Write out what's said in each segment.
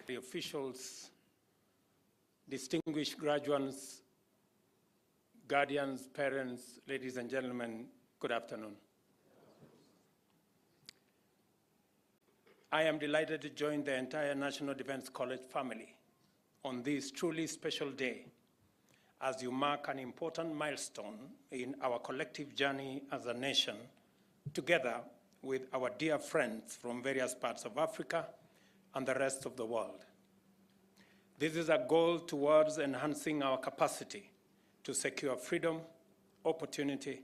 the officials, distinguished graduates, guardians, parents, ladies and gentlemen, good afternoon. I am delighted to join the entire National Defense College family on this truly special day as you mark an important milestone in our collective journey as a nation, together with our dear friends from various parts of Africa and the rest of the world. This is a goal towards enhancing our capacity to secure freedom, opportunity,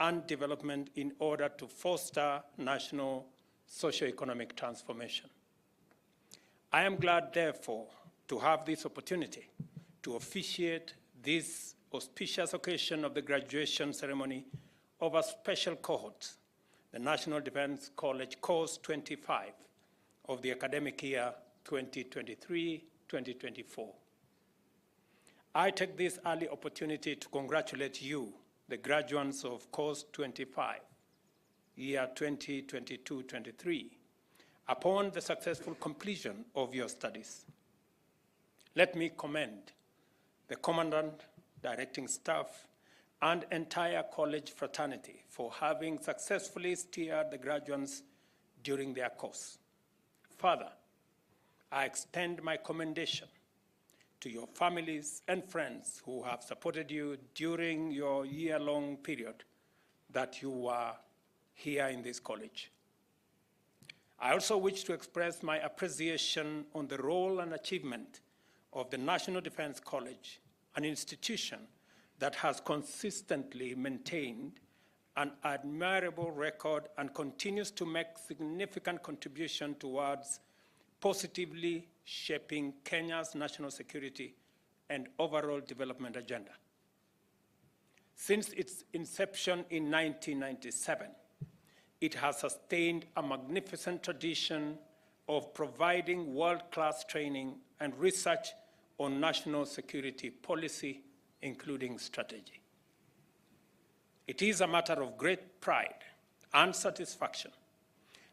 and development in order to foster national socio-economic transformation. I am glad, therefore, to have this opportunity to officiate this auspicious occasion of the graduation ceremony of a special cohort, the National Defense College Course 25 of the academic year 2023-2024. I take this early opportunity to congratulate you, the graduates of Course 25, year 2022-23, upon the successful completion of your studies. Let me commend the Commandant, Directing Staff, and entire college fraternity for having successfully steered the graduates during their course. Further, I extend my commendation to your families and friends who have supported you during your year-long period that you were here in this college. I also wish to express my appreciation on the role and achievement of the National Defense College, an institution that has consistently maintained an admirable record and continues to make significant contribution towards positively shaping Kenya's national security and overall development agenda. Since its inception in 1997, it has sustained a magnificent tradition of providing world-class training and research on national security policy, including strategy. It is a matter of great pride and satisfaction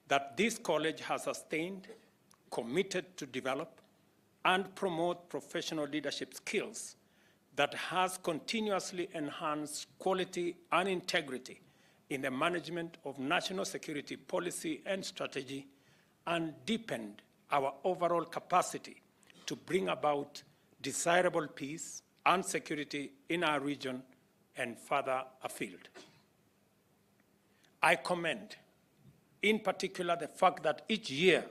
that this college has sustained, committed to develop, and promote professional leadership skills that has continuously enhanced quality and integrity in the management of national security policy and strategy, and deepened our overall capacity to bring about desirable peace and security in our region and further afield. I commend, in particular, the fact that each year,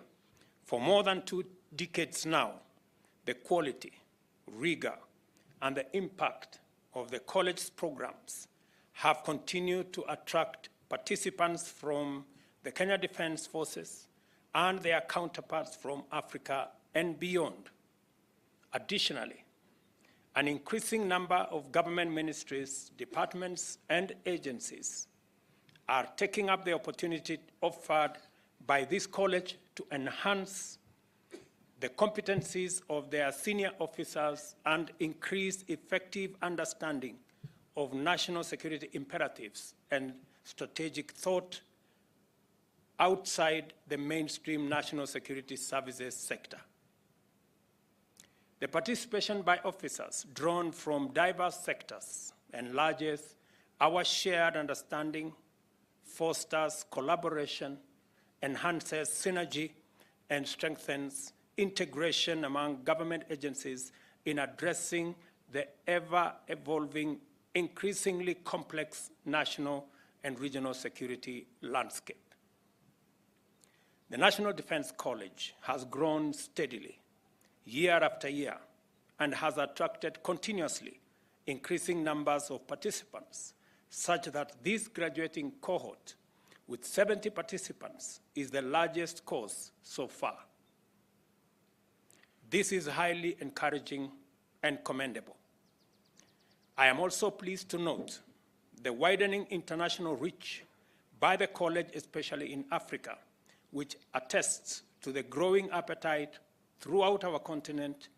for more than 2 decades now, the quality, rigor, and the impact of the college's programs have continued to attract participants from the Kenya Defense Forces and their counterparts from Africa and beyond. Additionally, an increasing number of government ministries, departments, and agencies are taking up the opportunity offered by this college to enhance the competencies of their senior officers and increase effective understanding of national security imperatives and strategic thought outside the mainstream national security services sector. The participation by officers drawn from diverse sectors enlarges our shared understanding, fosters collaboration, enhances synergy, and strengthens integration among government agencies in addressing the ever-evolving, increasingly complex national and regional security landscape. The National Defense College has grown steadily, year after year, and has attracted continuously increasing numbers of participants, such that this graduating cohort with 70 participants is the largest course so far. This is highly encouraging and commendable. I am also pleased to note the widening international reach by the college, especially in Africa, which attests to the growing appetite throughout our continent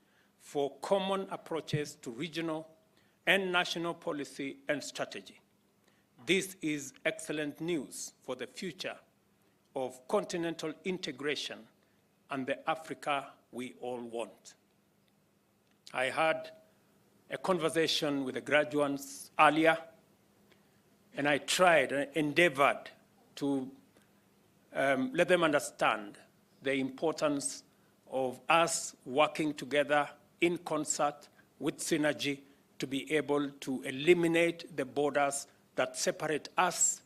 for common approaches to regional and national policy and strategy. This is excellent news for the future of continental integration and the Africa we all want. I had a conversation with the graduates earlier, and I tried and endeavored to let them understand the importance of us working together in concert with synergy to be able to eliminate the borders that separate us,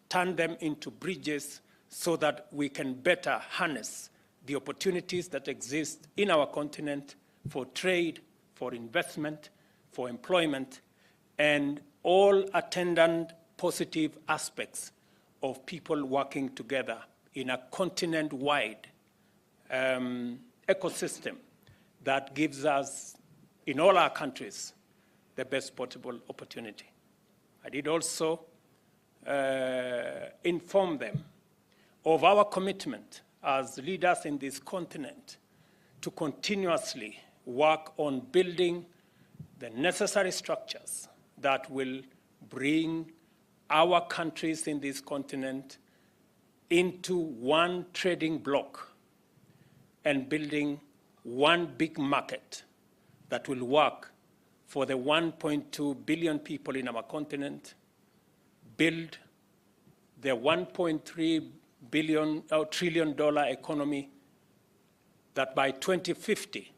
turn them into bridges so that we can better harness the opportunities that exist in our continent for trade, for investment, for employment, and all attendant positive aspects of people working together in a continent-wide ecosystem that gives us, in all our countries, the best possible opportunity. I did also inform them of our commitment as leaders in this continent to continuously work on building the necessary structures that will bring our countries in this continent into one trading bloc and building one big market that will work for the 1.2 billion people in our continent, build the $1.3 trillion economy that by 2050,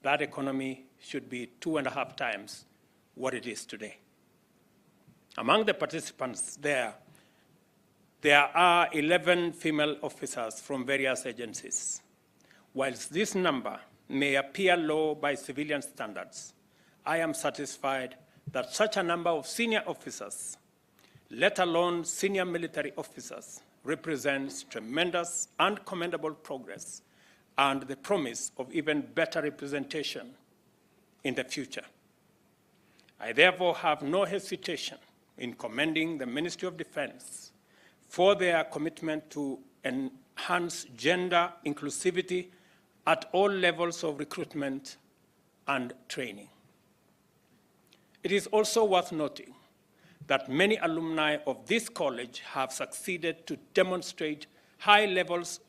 that economy should be 2.5 times what it is today. Among the participants there are 11 female officers from various agencies. Whilst this number may appear low by civilian standards, I am satisfied that such a number of senior officers, let alone senior military officers, represents tremendous and commendable progress and the promise of even better representation in the future. I therefore have no hesitation in commending the Ministry of Defense for their commitment to enhance gender inclusivity at all levels of recruitment and training. It is also worth noting that many alumni of this college have succeeded to demonstrate high levels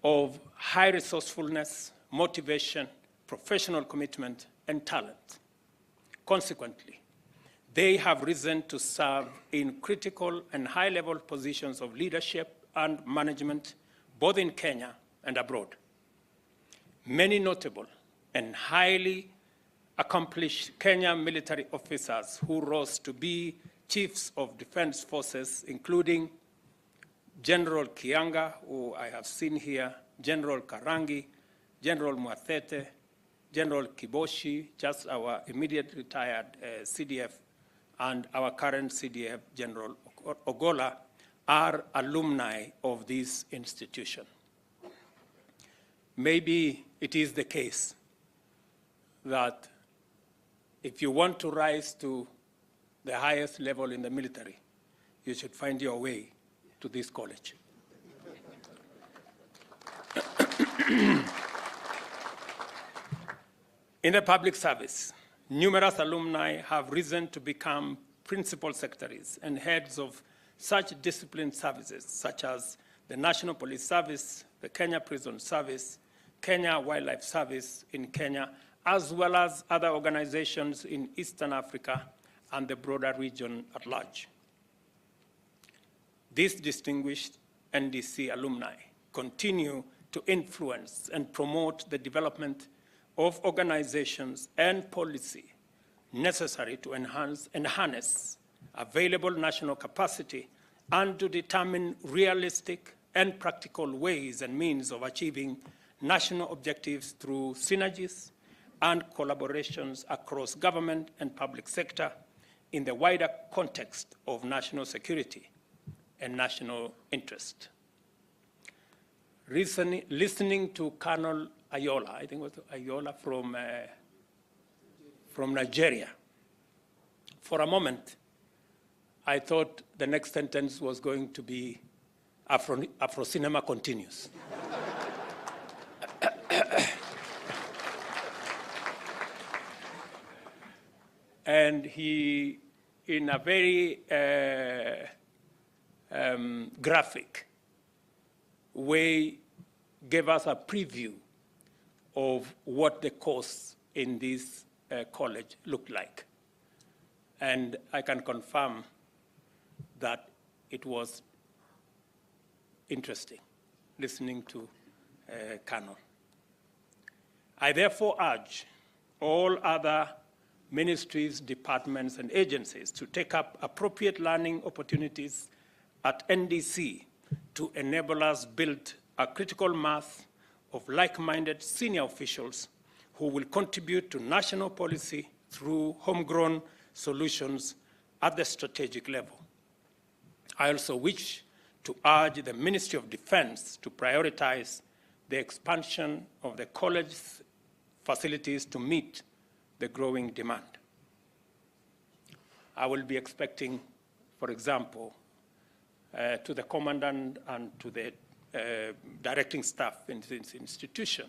of high resourcefulness, motivation, professional commitment, and talent. Consequently, they have risen to serve in critical and high-level positions of leadership and management, both in Kenya and abroad. Many notable and highly accomplished Kenyan military officers who rose to be chiefs of defense forces, including General Kianga, who I have seen here, General Karangi, General Muathete, General Kiboshi, just our immediate retired CDF, and our current CDF, General Ogola, are alumni of this institution. Maybe it is the case that if you want to rise to the highest level in the military, you should find your way to this college. In the public service, numerous alumni have risen to become principal secretaries and heads of such disciplined services, such as the National Police Service, the Kenya Prison Service, Kenya Wildlife Service in Kenya, as well as other organizations in Eastern Africa and the broader region at large. These distinguished NDC alumni continue to influence and promote the development of organizations and policy necessary to enhance and harness available national capacity and to determine realistic and practical ways and means of achieving national objectives through synergies and collaborations across government and public sector in the wider context of national security and national interest. Listening to Colonel Ayola, I think it was Ayola from Nigeria, for a moment, I thought the next sentence was going to be Afro cinema continues. And he, in a very graphic way, gave us a preview of what the course in this college looked like. And I can confirm that it was interesting listening to Colonel. I therefore urge all other ministries, departments, and agencies to take up appropriate learning opportunities at NDC to enable us build a critical mass of like-minded senior officials who will contribute to national policy through homegrown solutions at the strategic level. I also wish to urge the Ministry of Defense to prioritize the expansion of the college's facilities to meet the growing demand. I will be expecting, for example, to the commandant and to the directing staff in this institution,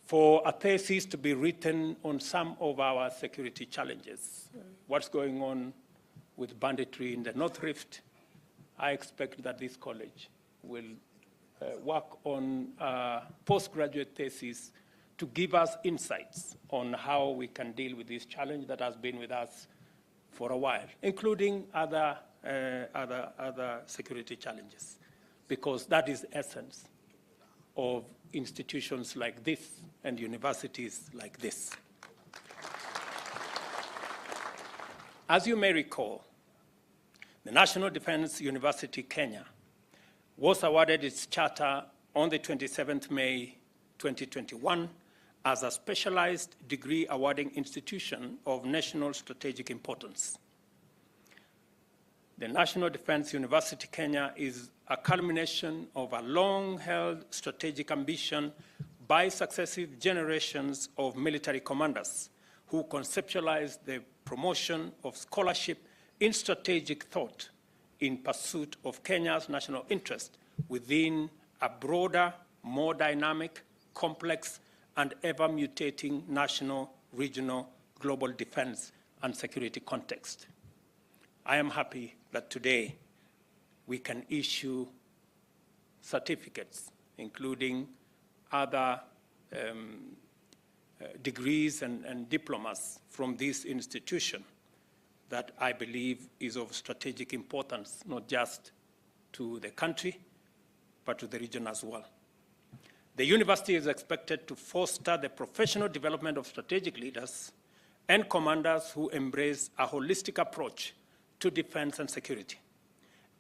for a thesis to be written on some of our security challenges. What's going on with banditry in the North Rift? I expect that this college will work on a postgraduate thesis to give us insights on how we can deal with this challenge that has been with us for a while, including other security challenges, because that is the essence of institutions like this and universities like this. As you may recall, the National Defense University Kenya was awarded its charter on the 27th May 2021 as a specialized degree awarding institution of national strategic importance. The National Defense University Kenya is a culmination of a long-held strategic ambition by successive generations of military commanders who conceptualized the promotion of scholarship in strategic thought in pursuit of Kenya's national interest within a broader, more dynamic, complex, and ever-mutating national, regional, global defense and security context. I am happy that today we can issue certificates, including other degrees and diplomas from this institution that I believe is of strategic importance, not just to the country, but to the region as well. The university is expected to foster the professional development of strategic leaders and commanders who embrace a holistic approach to defense and security,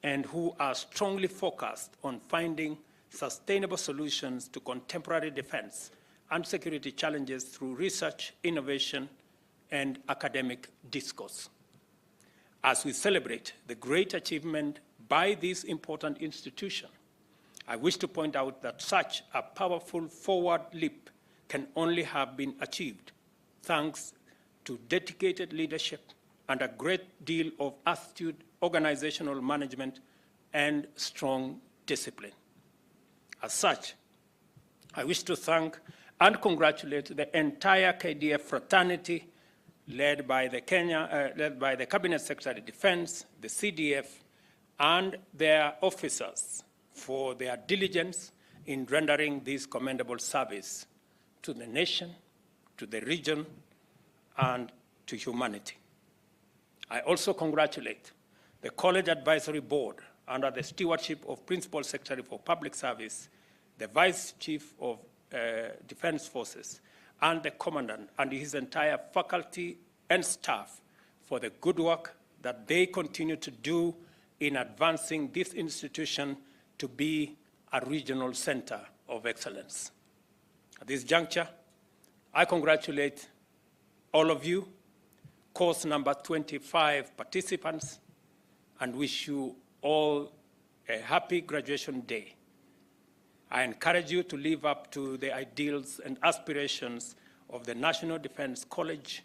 and who are strongly focused on finding sustainable solutions to contemporary defense and security challenges through research, innovation, and academic discourse. As we celebrate the great achievement by this important institution, I wish to point out that such a powerful forward leap can only have been achieved thanks to dedicated leadership and a great deal of astute organizational management and strong discipline. As such, I wish to thank and congratulate the entire KDF fraternity led by the Cabinet Secretary of Defense, the CDF, and their officers for their diligence in rendering this commendable service to the nation, to the region, and to humanity. I also congratulate the College Advisory Board under the stewardship of Principal Secretary for Public Service, the Vice Chief of Defense Forces, and the Commandant and his entire faculty and staff for the good work that they continue to do in advancing this institution to be a regional center of excellence. At this juncture, I congratulate all of you, course number 25 participants, and wish you all a happy graduation day. I encourage you to live up to the ideals and aspirations of the National Defense College,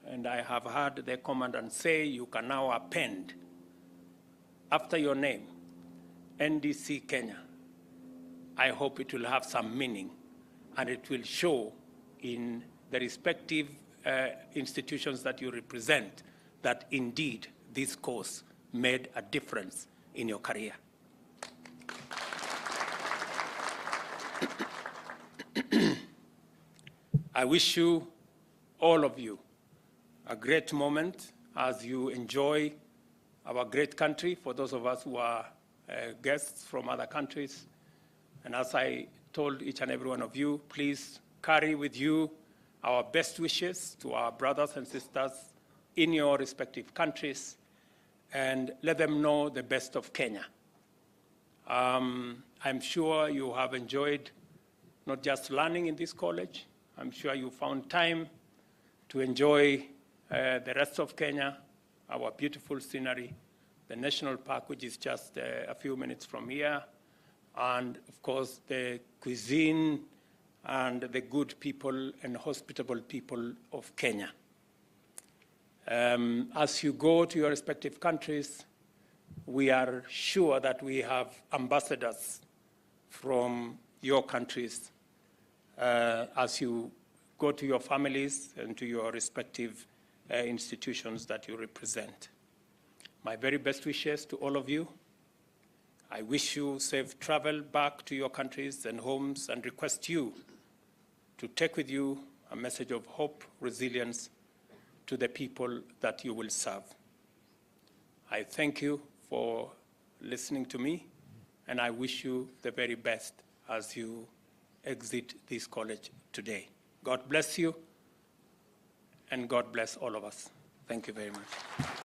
and I have heard the Commandant say you can now append after your name, NDC Kenya. I hope it will have some meaning and it will show in the respective institutions that you represent that indeed this course made a difference in your career. I wish you, all of you, a great moment as you enjoy our great country, for those of us who are guests from other countries. And as I told each and every one of you, please carry with you our best wishes to our brothers and sisters in your respective countries, and let them know the best of Kenya. I'm sure you have enjoyed not just learning in this college. I'm sure you found time to enjoy the rest of Kenya, our beautiful scenery, the national park, which is just a few minutes from here, and of course the cuisine and the good people and hospitable people of Kenya. As you go to your respective countries, we are sure that we have ambassadors from your countries as you go to your families and to your respective institutions that you represent. My very best wishes to all of you. I wish you safe travel back to your countries and homes, and request you to take with you a message of hope, resilience to the people that you will serve. I thank you for listening to me, and I wish you the very best as you exit this college today. God bless you, and God bless all of us. Thank you very much.